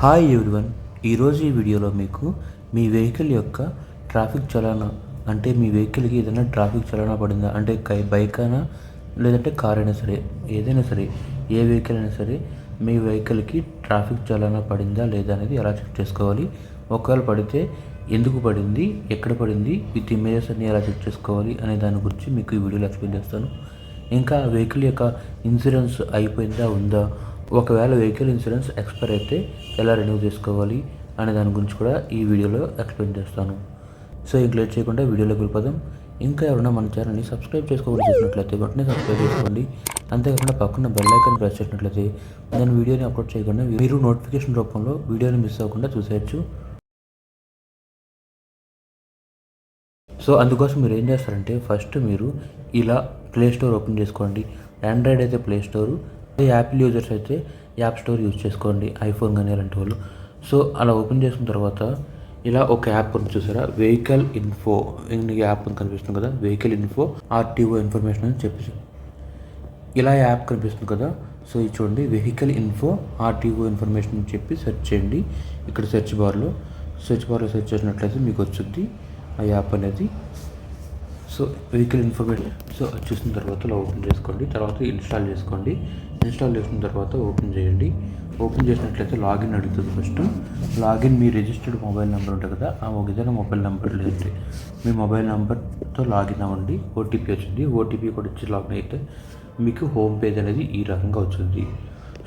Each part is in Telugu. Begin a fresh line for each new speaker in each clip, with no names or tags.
Hi everyone. ఈరోజు ఈ వీడియోలో మీకు మీ వెహికల్ యొక్క ట్రాఫిక్ చలానా అంటే మీ వెహికల్కి ఏదైనా ట్రాఫిక్ చలానా పడిందా అంటే బైక్ అయినా లేదంటే కార్ అయినా సరే ఏదైనా సరే ఏ వెహికల్ అయినా సరే మీ వెహికల్కి ట్రాఫిక్ చలానా పడిందా లేదా అనేది ఎలా చెక్ చేసుకోవాలి, ఒకవేళ పడితే ఎందుకు పడింది, ఎక్కడ పడింది, విత్ ఇమేజెస్ అన్ని ఎలా చెక్ చేసుకోవాలి అనే దాని గురించి మీకు ఈ వీడియోలో ఎక్స్ప్లెయిన్ చేస్తాను. ఇంకా వెహికల్ యొక్క ఇన్సూరెన్స్ అయిపోయిందా ఉందా, ఒకవేళ వెహికల్ ఇన్సూరెన్స్ ఎక్స్పైర్ అయితే ఎలా రెన్యూ చేసుకోవాలి అనే దాని గురించి కూడా ఈ వీడియోలో ఎక్స్ప్లెయిన్ చేస్తాను. సో ఇంక లేట్ చేయకుండా వీడియోలోకి వెళ్ళిపోదాం. ఇంకా ఎవరైనా మన ఛానల్ని సబ్స్క్రైబ్ చేసుకోవాలి చేసినట్లయితే వెంటనే సబ్స్క్రైబ్ చేసుకోండి. అంతేకాకుండా పక్కన బెల్ ఐకాన్ ప్రెస్ చేసినట్లయితే నేను వీడియోని అప్లోడ్ చేయకుండా మీరు నోటిఫికేషన్ రూపంలో వీడియోని మిస్ అవ్వకుండా చూసేయచ్చు. సో అందుకోసం మీరు ఏం చేస్తారంటే ఫస్ట్ మీరు ఇలా ప్లే స్టోర్ ఓపెన్ చేసుకోండి. ఆండ్రాయిడ్ అయితే ప్లే స్టోరు, యాపిల్ యూజర్స్ అయితే యాప్ స్టోర్ యూజ్ చేసుకోండి, ఐఫోన్ కానీ అలాంటి వాళ్ళు. సో అలా ఓపెన్ చేసుకున్న తర్వాత ఇలా ఒక యాప్ ఉంది చూసారా, వెహికల్ ఇన్ఫో యాప్ అని కనిపిస్తుంది కదా, వెహికల్ ఇన్ఫో ఆర్టీఓ ఇన్ఫర్మేషన్ అని చెప్పేసి ఇలా యాప్ కనిపిస్తుంది కదా. సో ఇది చూడండి, వెహికల్ ఇన్ఫో ఆర్టీఓ ఇన్ఫర్మేషన్ అని చెప్పి సెర్చ్ చేయండి. ఇక్కడ సెర్చ్ బార్లో సెర్చ్ చేసినట్లయితే మీకు వచ్చింది ఆ యాప్ అనేది. సో వెహికల్ ఇన్ఫర్మేషన్ సో చూసిన తర్వాత ఓపెన్ చేసుకోండి, తర్వాత ఇన్స్టాల్ చేసుకోండి. ఇన్స్టాల్ చేసిన తర్వాత ఓపెన్ చేయండి. ఓపెన్ చేసినట్లయితే లాగిన్ అడుగుతుంది. ఫస్ట్ లాగిన్ మీ రిజిస్టర్డ్ మొబైల్ నెంబర్ ఉంటుంది కదా, ఆ ఏదైనా మొబైల్ నెంబర్ లేదంటే మీ మొబైల్ నెంబర్తో లాగిన్ అవ్వండి. ఓటీపీ వచ్చింది, ఓటీపీ కూడా ఇచ్చి లాగిన్ అయితే మీకు హోమ్ పేజ్ అనేది ఈ రకంగా వచ్చింది.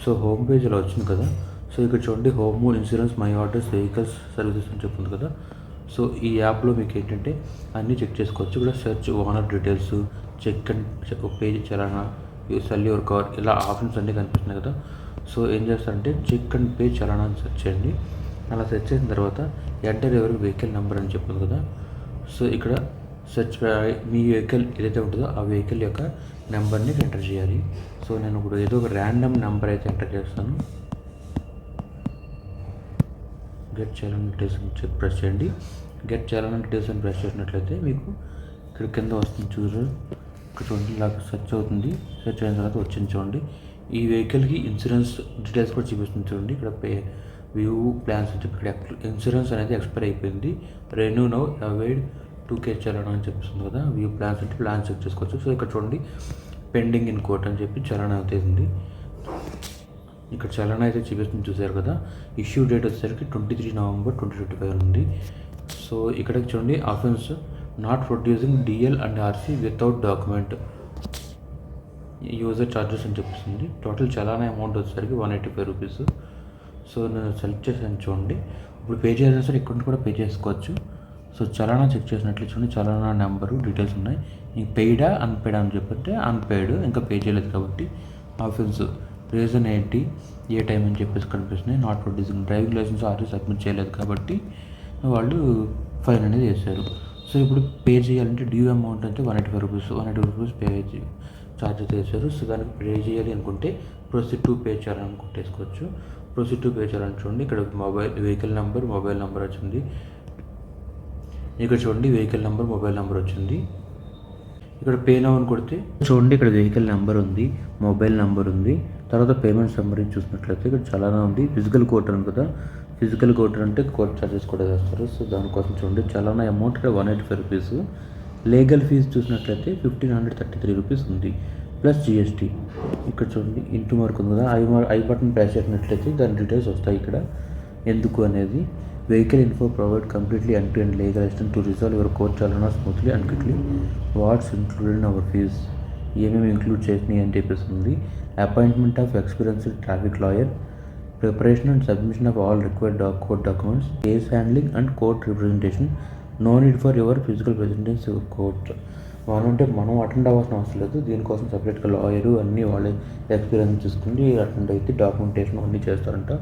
సో హోమ్ పేజ్ అలా వచ్చింది కదా. సో ఇక్కడ చూడండి, home insurance my orders vehicles services అని చెప్తుంది కదా. సో ఈ యాప్లో మీకు ఏంటంటే అన్నీ చెక్ చేసుకోవచ్చు. ఇక్కడ search owner details, check and pay చలానా, సెల్ యువర్ కార్, ఇలా ఆప్షన్స్ అన్నీ కనిపిస్తున్నాయి కదా. సో ఏం చేస్తారంటే చెక్ అండ్ పేజ్ చలానా అని సెర్చ్ చేయండి. అలా సెర్చ్ చేసిన తర్వాత ఎంటర్ ఎవర్ వెహికల్ నెంబర్ అని చెప్తుంది కదా. సో ఇక్కడ సెర్చ్ మీ వెహికల్ ఏదైతే ఉంటుందో ఆ వెహికల్ యొక్క నెంబర్ని ఎంటర్ చేయాలి. సో నేను ఇప్పుడు ఏదో ఒక ర్యాండమ్ నెంబర్ అయితే ఎంటర్ చేస్తాను. గెట్ చలానా డీటెయిల్స్ అని ప్రెస్ చేయండి. గెట్ చలానా డీటెయిల్స్ అని ప్రెస్ చేసినట్లయితే మీకు ఇక్కడ కింద వస్తుంది చూడండి, ఇక్కడ చూడండి ఇలా సెర్చ్ అవుతుంది. సెర్చ్ అయిన తర్వాత వచ్చింది చూడండి, ఈ వెహికల్కి ఇన్సూరెన్స్ డీటెయిల్స్ కూడా చూపిస్తుంది చూడండి. ఇక్కడ వ్యూ ప్లాన్స్ అని చెప్పి ఇక్కడ ఇన్సూరెన్స్ అనేది ఎక్స్పైర్ అయిపోయింది, రెన్యూ నౌ అవాయిడ్ 2K చలానా అని చెప్తుంది కదా. వ్యూ ప్లాన్స్ అంటే ప్లాన్స్ చెక్ చేసుకోవచ్చు. సో ఇక్కడ చూడండి పెండింగ్ ఇన్ కోర్ట్ అని చెప్పి చలానా అవుతుంది. ఇక్కడ చలానా అయితే చూపిస్తుంది చూసారు కదా. ఇష్యూ డేట్ వచ్చేసరికి 23 నవంబర్ 2025 ఉంది. సో ఇక్కడ చూడండి offence not producing DL and RC without document user charges అని చెప్పిస్తుంది. టోటల్ చలానా అమౌంట్ వచ్చేసరికి 185 రూపీస్. సో నేను సెలెక్ట్ చేసాను చూడండి. ఇప్పుడు పే చేయాల్సిన సరే ఇక్కడ కూడా పే చేసుకోవచ్చు. సో చలానా చెక్ చేసినట్లు చూడండి, చలానా నెంబరు డీటెయిల్స్ ఉన్నాయి. ఇంక పెయిడా అన్పెయిడా అని చెప్పంటే అన్పెయిడ్, ఇంకా పే చేయలేదు కాబట్టి ఆఫెన్స్ రీజన్ ఏంటి, ఏ టైం అని చెప్పేసి కనిపిస్తున్నాయి. Not producing driving licence RC submit చేయలేదు కాబట్టి వాళ్ళు ఫైన్ అనేది వేశారు. సో ఇప్పుడు పే చేయాలంటే డ్యూ అమౌంట్ అంటే 185 రూపీస్, 185 రూపీస్ పే ఛార్జ్ అయితే వేశారు. సో దానికి పే చేయాలి అనుకుంటే ప్రొసీడ్ టు పే చేయాలని కొట్టేసుకోవచ్చు. ప్రొసీడ్ టు పే చేయాలని చూడండి, ఇక్కడ వెహికల్ నెంబర్, మొబైల్ నెంబర్ వచ్చింది. ఇక్కడ చూడండి వెహికల్ నెంబర్, మొబైల్ నెంబర్ వచ్చింది. ఇక్కడ పే నౌ అని కొడితే చూడండి ఇక్కడ వెహికల్ నెంబర్ ఉంది, మొబైల్ నెంబర్ ఉంది, తర్వాత పేమెంట్ సమ్మరీ చూసినట్లయితే ఇక్కడ చలానా ఉంది. ఫిజికల్ కోర్ట్ అని కదా, ఫిజికల్ కోర్ట్ అంటే కోర్ట్ ఛార్జెస్ కూడా వేస్తారు. సో దానికోసం చూడండి చలానా అమౌంట్ ఇక్కడ 185 రూపీస్. లీగల్ ఫీజు చూసినట్లయితే 1533 రూపీస్ ఉంది ప్లస్ జిఎస్టీ. ఇక్కడ చూడండి ఇంటూ మార్క్ ఉంది కదా, ఐ బటన్ ప్రెస్ చేసినట్లయితే దాని డీటెయిల్స్ వస్తాయి ఇక్కడ ఎందుకు అనేది. Vehicle info provide completely and to and legal assistant to resolve your court చలానా smoothly and quickly. What's included in our fees, ఏమేమి ఇంక్లూడ్ చేసినాయి అని చెప్పేసి ఉంది. Appointment of experienced traffic lawyer, preparation and submission of all required court documents, case handling and court representation. No need for your physical presence in court. అంటే మనం అటెండ్ అవ్వాల్సిన అవసరం లేదు, దీనికోసం సపరేట్గా లాయరు అన్నీ వాళ్ళే ఎక్స్పీరియన్స్ చూసుకుని అటెండ్ అయితే డాక్యుమెంటేషన్ అన్నీ చేస్తారంట.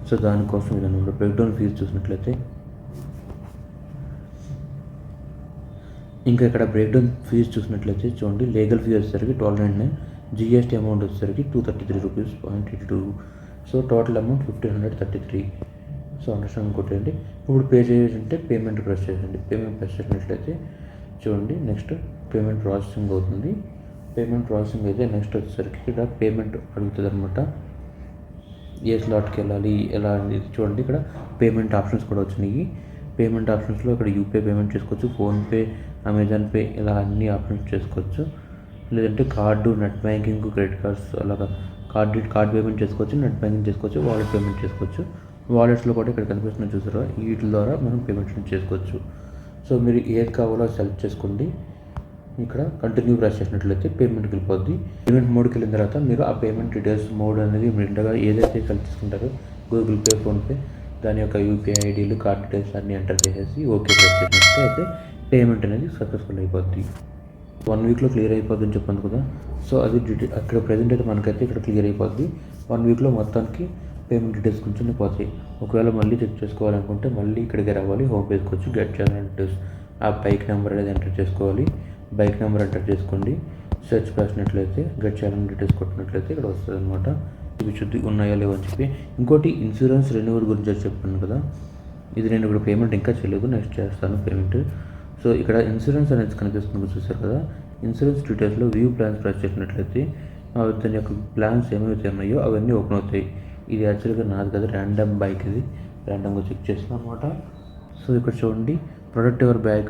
సో దానికోసం ఇదన్నమాట. బ్రేక్డౌన్ ఫీజు చూసినట్లయితే ఇంకా ఇక్కడ బ్రేక్డౌన్ ఫీజు చూసినట్లయితే చూడండి, లీగల్ ఫీజు వచ్చేసరికి 1299, జిఎస్టీ అమౌంట్ వచ్చేసరికి 233 rupees 0.82. So total amount 1533. So understand కొట్టండి. ఇప్పుడు పే చేయాలంటే పేమెంట్ ప్రెస్ చేయండి. పేమెంట్ ప్రెస్ చేసినట్లయితే చూడండి నెక్స్ట్ పేమెంట్ ప్రాసెసింగ్ అవుతుంది. పేమెంట్ ప్రాసెసింగ్ అయితే నెక్స్ట్ వచ్చేసరికి ఇక్కడ పేమెంట్ అడుగుతుంది అనమాట. ఏ స్లాట్కి వెళ్ళాలి ఎలా అనేది చూడండి. ఇక్కడ పేమెంట్ ఆప్షన్స్ కూడా వచ్చినాయి. పేమెంట్ ఆప్షన్స్లో ఇక్కడ యూపీఐ పేమెంట్ చేసుకోవచ్చు, ఫోన్పే, అమెజాన్ పే ఇలా అన్ని ఆప్షన్స్ చేసుకోవచ్చు. లేదంటే card, net banking, credit cards అలాగా కార్డ్ పేమెంట్ చేసుకోవచ్చు, నెట్ బ్యాంకింగ్ చేసుకోవచ్చు, వాలెట్ పేమెంట్ చేసుకోవచ్చు. వాలెట్స్లో కూడా ఇక్కడ కనిపిస్తున్న చూసారా, వీటి ద్వారా మనం పేమెంట్స్ చేసుకోవచ్చు. సో మీరు ఏది కావాలో సెలెక్ట్ చేసుకోండి. ఇక్కడ కంటిన్యూ ప్రెస్ చేసినట్లయితే పేమెంట్కి వెళ్ళిపోద్ది. పేమెంట్ మోడ్కి వెళ్ళిన తర్వాత మీరు ఆ పేమెంట్ డీటెయిల్స్ మోడ్ అనేది మీరు ఏదైతే సెలెక్ట్ చేసుకుంటారో గూగుల్ పే, ఫోన్పే, దాని యొక్క యూపీఐ ఐడీలు, కార్డ్ డీటెయిల్స్ అన్నీ ఎంటర్ చేసేసి ఓకే ప్రెస్ చేసినట్లయితే పేమెంట్ అనేది సక్సెస్ఫుల్ అయిపోద్ది. 1 వీక్లో క్లియర్ అయిపోద్ది అని చెప్పాను కదా. సో అది అక్కడ ప్రజెంట్ అయితే మనకైతే ఇక్కడ క్లియర్ అయిపోద్ది. 1 వీక్లో మొత్తానికి పేమెంట్ డీటెయిల్స్ కొంచెం పోతాయి. ఒకవేళ మళ్ళీ చెక్ చేసుకోవాలనుకుంటే మళ్ళీ ఇక్కడికి రావాలి, హోమ్ పేజ్కి వచ్చి గెట్ ఛానల్ డీటెయిల్స్, ఆ బైక్ నెంబర్ అనేది ఎంటర్ చేసుకోవాలి. బైక్ నెంబర్ ఎంటర్ చేసుకోండి. సెర్చ్ చేసినట్లయితే గెట్ ఛానల్ డీటెయిల్స్ కొట్టినట్లయితే ఇక్కడ వస్తుంది అనమాట. ఇవి శుద్ధి ఉన్నాయో లేవో అని చెప్పి. ఇంకోటి ఇన్సూరెన్స్ రెన్యూవల్ గురించి చెప్పాను కదా, ఇది నేను ఇక్కడ పేమెంట్ ఇంకా చేయలేదు, నెక్స్ట్ చేస్తాను పేమెంట్. సో ఇక్కడ ఇన్సూరెన్స్ అనేది కనిపిస్తుంది చూసారు కదా. ఇన్సూరెన్స్ డీటెయిల్స్లో వ్యూ ప్లాన్స్ ప్రెస్ చేసినట్లయితే దాని యొక్క ప్లాన్స్ ఏమైతే ఉన్నాయో అవన్నీ ఓపెన్ అవుతాయి. ఇది యాక్చువల్గా నాది కదా, ర్యాండమ్ బైక్, ఇది ర్యాండమ్గా చెక్ చేస్తాను అనమాట. సో ఇక్కడ చూడండి, product ever bag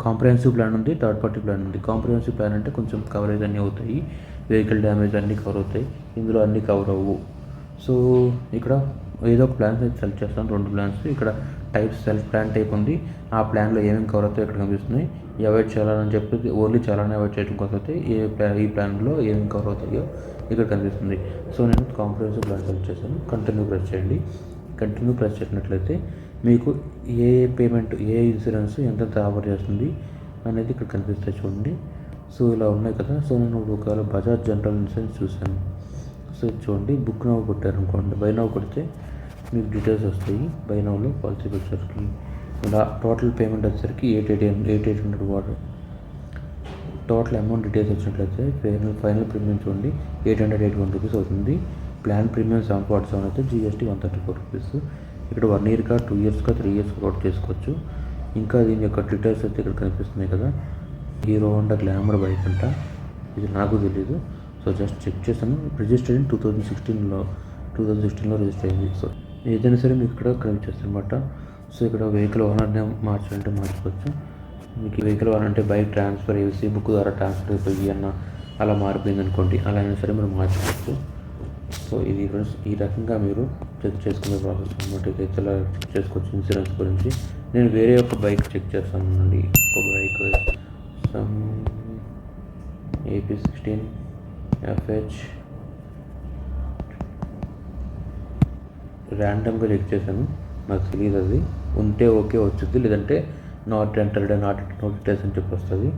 comprehensive plan ఉంది, థర్డ్ పార్టీ ప్లాన్ ఉంది. కాంప్రహెన్సివ్ ప్లాన్ అంటే కొంచెం కవరేజ్ అన్నీ అవుతాయి, వెహికల్ డ్యామేజ్ అన్నీ కవర్ అవుతాయి. ఇందులో అన్నీ కవర్ అవ్వు. సో ఇక్కడ ఏదో ఒక ప్లాన్స్ అయితే సెలెక్ట్ చేస్తాను, 2 ప్లాన్స్. ఇక్కడ టైప్ సెల్ఫ్ ప్లాన్ టైప్ ఉంది, ఆ ప్లాన్లో ఏమేమి కవర్ అవుతాయో ఇక్కడ కనిపిస్తున్నాయి. అవాయిడ్ చేయాలని చెప్పి ఓన్లీ చాలానే అవాయిడ్ చేయడం కోసం అయితే ఈ ప్లాన్లో ఏమేమి కవర్ అవుతాయో ఇక్కడ కనిపిస్తుంది. సో నేను కాంప్రహెన్సివ్ ప్లాన్ సెలెక్ట్ చేశాను. కంటిన్యూ ప్రెస్ చేయండి. కంటిన్యూ ప్రెస్ చేసినట్లయితే మీకు ఏ పేమెంట్, ఏ ఇన్సూరెన్స్ ఎంత ఆఫర్ చేస్తుంది అనేది ఇక్కడ కనిపిస్తాయి చూడండి. సో ఇలా ఉన్నాయి కదా. సో నేను ఒకవేళ బజాజ్ జనరల్ ఇన్సూరెన్స్ చూశాను. సో చూడండి, బుక్ నవ్ కొట్టారనుకోండి, బై నవ్ కొడితే మీకు డీటెయిల్స్ వస్తాయి. బై నవ్లో పాలసీ వచ్చేసరికి ఇలా టోటల్ పేమెంట్ వచ్చేసరికి 800 వాటర్ టోటల్ అమౌంట్ డీటెయిల్స్ వచ్చినట్లయితే ఫైనల్ ప్రీమియం చూడండి 881 రూపీస్ అవుతుంది. ప్లాన్ ప్రీమియం 747 అయితే GST 134 రూపీస్. ఇక్కడ 1 ఇయర్గా, 2 ఇయర్స్గా, 3 ఇయర్స్గా కూడా చేసుకోవచ్చు. ఇంకా దీని యొక్క డీటెయిల్స్ అయితే ఇక్కడ కనిపిస్తున్నాయి కదా. హీరో హోండా గ్లామర్ బైక్ అంట, ఇది నాకు తెలీదు. సో జస్ట్ చెక్ చేశాను. రిజిస్టర్ ఇన్ 2016లో రిజిస్టర్ అయింది. సో ఏదైనా సరే మీకు ఇక్కడ కనిపిస్తుంది అనమాట. సో ఇక్కడ వెహికల్ ఓనర్ని మార్చాలంటే మార్చుకోవచ్చు. మీకు వెహికల్ ఓనర్ అంటే బైక్ ట్రాన్స్ఫర్ చేసి బుక్ ద్వారా ట్రాన్స్ఫర్ అయిపోయి అలా మారిపోయింది అనుకోండి, అలా అయినా సరే మీరు మార్చుకోవచ్చు. సో ఇది ఈ రకంగా మీరు చెక్ చేసుకునే ప్రాసెస్ అనమాట. ఇదైతే ఇలా చెక్ చేసుకోవచ్చు ఇన్సూరెన్స్ గురించి. నేను వేరే ఒక బైక్ చెక్ చేస్తానండి. ఒక బైక్ AP16 FH ర్యాండమ్గా చెక్ చేశాను, నాకు తెలియదు. అది ఉంటే ఓకే వచ్చింది, లేదంటే నాట్ ఎంటర్డ్, నాట్ డీటెయిల్స్ అని చెప్పి వస్తుంది.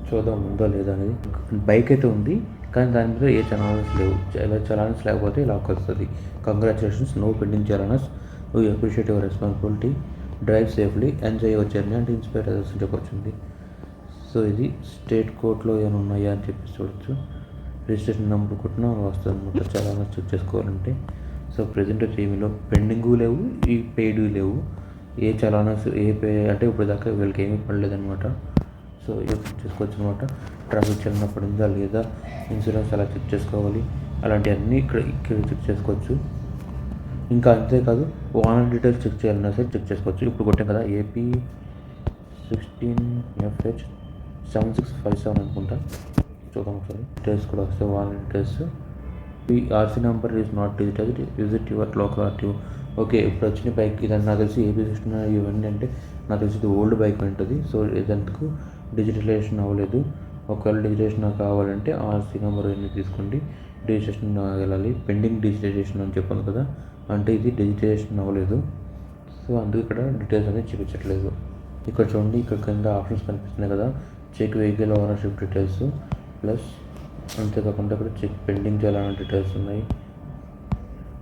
చూద్దాం ఉందా లేదా అనేది. బైక్ అయితే ఉంది, కానీ దాని మీద ఏ చలాన్స్ లేవు. చలాన్స్ లేకపోతే ఇలా వస్తుంది. Congratulations, no pending challans, we appreciate your responsibility, drive safely, enjoy your journey and inspire others అని చెప్పొచ్చింది. సో ఇది స్టేట్ కోర్టులో ఏమైనా ఉన్నాయా అని చెప్పి చూడొచ్చు. రిజిస్ట్రేషన్ నెంబర్ కొట్టినా వస్తుంది అనమాట చలాన్స్ చెక్ చేసుకోవాలంటే. సో ప్రజెంట్ అయితే ఏమీలో పెండింగు లేవు, ఈ పెయిడ్ లేవు. ఏ చలాన్స్ అంటే ఇప్పుడు దాకా వీళ్ళకి ఏమీ పడలేదన్నమాట. సో చెక్ చేసుకోవచ్చు అనమాట. ట్రాఫిక్ చలన పడిందా లేదా, ఇన్సూరెన్స్ అలా చెక్ చేసుకోవాలి, అలాంటివన్నీ ఇక్కడ చెక్ చేసుకోవచ్చు. ఇంకా అంతేకాదు, ఓనర్ డీటెయిల్స్ చెక్ చేయాలన్నా సరే చెక్ చేసుకోవచ్చు. ఇప్పుడు కొట్టాం కదా AP16 FH 7657 అనుకుంటా. చూద్దాం ఒకసారి. డీటెయిల్స్ కూడా వస్తాయి, ఓనర్ డీటెయిల్స్. ఈ RC number is not digitised, visit your local RTO. Okay, ఇప్పుడు వచ్చిన బైక్ ఇదని నాకు తెలిసి AP16 ఇవన్నీ అంటే నాకు తెలిసి ఇది ఓల్డ్ బైక్ ఉంటుంది. సో ఇదంతకు డిజిటలైజేషన్ అవ్వలేదు. ఒకవేళ డిజిటలైజేషన్ కావాలంటే RC నెంబర్ అన్నీ తీసుకోండి, డిజిటేషన్ వెళ్ళాలి. పెండింగ్ డిజిటలైజేషన్ అని చెప్పాను కదా, అంటే ఇది డిజిటలైజేషన్ అవ్వలేదు. సో అందుకు ఇక్కడ డీటెయిల్స్ అనేది చూపించట్లేదు. ఇక్కడ చూడండి, ఇక్కడ కింద ఆప్షన్స్ కనిపిస్తున్నాయి కదా, check vehicle ownership details plus, అంతేకాకుండా ఇక్కడ చెక్ పెండింగ్ చేయాలన్న డీటెయిల్స్ ఉన్నాయి.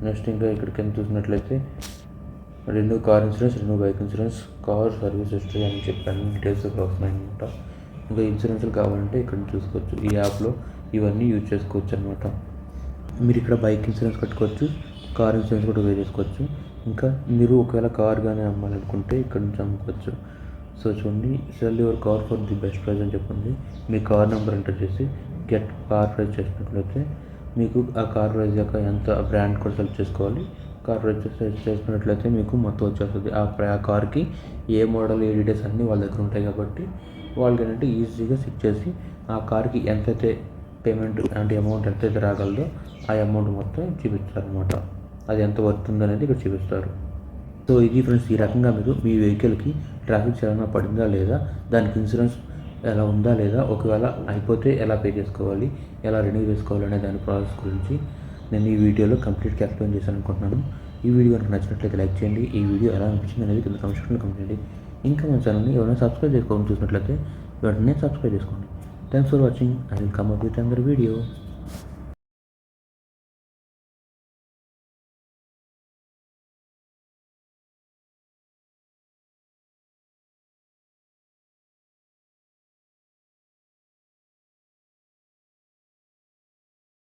నెక్స్ట్ ఇంకా ఇక్కడ కింద చూసినట్లయితే renew car insurance, renew bike insurance, car service history అని చెప్పి అన్ని డీటెయిల్స్ ఇక్కడ వస్తున్నాయి అనమాట. ఇంకా ఇన్సూరెన్స్లు కావాలంటే ఇక్కడ చూసుకోవచ్చు. ఈ యాప్లో ఇవన్నీ యూజ్ చేసుకోవచ్చు అనమాట. మీరు ఇక్కడ బైక్ ఇన్సూరెన్స్ కట్టుకోవచ్చు, కార్ ఇన్సూరెన్స్ కూడా పే చేసుకోవచ్చు. ఇంకా మీరు ఒకవేళ కార్ కానీ అమ్మాలనుకుంటే ఇక్కడ నుంచి అమ్ముకోవచ్చు. సో చూడండి, cell your car for the best price అని చెప్పింది. మీ కార్ నెంబర్ ఎంటర్ చేసి గెట్ కార్ ప్రైస్ చేసినట్లయితే మీకు ఆ కార్ ప్రైస్ యొక్క ఎంత బ్రాండ్ కూడా సెలెక్ట్ చేసుకోవాలి. కార్ ప్రైస్ సెలెక్ట్ చేసుకున్నట్లయితే మీకు మొత్తం వచ్చేస్తుంది. ఆ కార్కి ఏ మోడల్ ఏ డీటెయిల్స్ అన్నీ వాళ్ళ దగ్గర ఉంటాయి కాబట్టి వాళ్ళకి ఏంటంటే ఈజీగా చెక్ చేసి ఆ కార్కి ఎంతైతే పేమెంట్ అంటే అమౌంట్ ఎంతైతే రాగలదో ఆ అమౌంట్ మొత్తం చూపిస్తారనమాట. అది ఎంత వర్తుందో అనేది ఇక్కడ చూపిస్తారు. సో ఇది ఫ్రెండ్స్, ఈ రకంగా మీరు మీ వెహికల్కి ట్రాఫిక్ చలానా పడిందా లేదా, దానికి ఇన్సూరెన్స్ ఎలా ఉందా లేదా, ఒకవేళ అయిపోతే ఎలా పే చేసుకోవాలి, ఎలా రెన్యూ చేసుకోవాలి అనే దాని ప్రాసెస్ గురించి నేను ఈ వీడియోలో కంప్లీట్గా ఎక్స్ప్లెయిన్ చేశాను అనుకుంటున్నాను. ఈ వీడియో కనుక నచ్చినట్లయితే లైక్ చేయండి. ఈ వీడియో ఎలా అనిపించింది అనేది కింద కామెంట్ సెక్షన్లో కామెంట్ చేయండి. ఇంకా మన ఛానల్ని ఎవరైనా సబ్స్క్రైబ్ చేసుకోవాలని చూసినట్లయితే వెంటనే సబ్స్క్రైబ్ చేసుకోండి. Thanks for watching. I will come up with another video.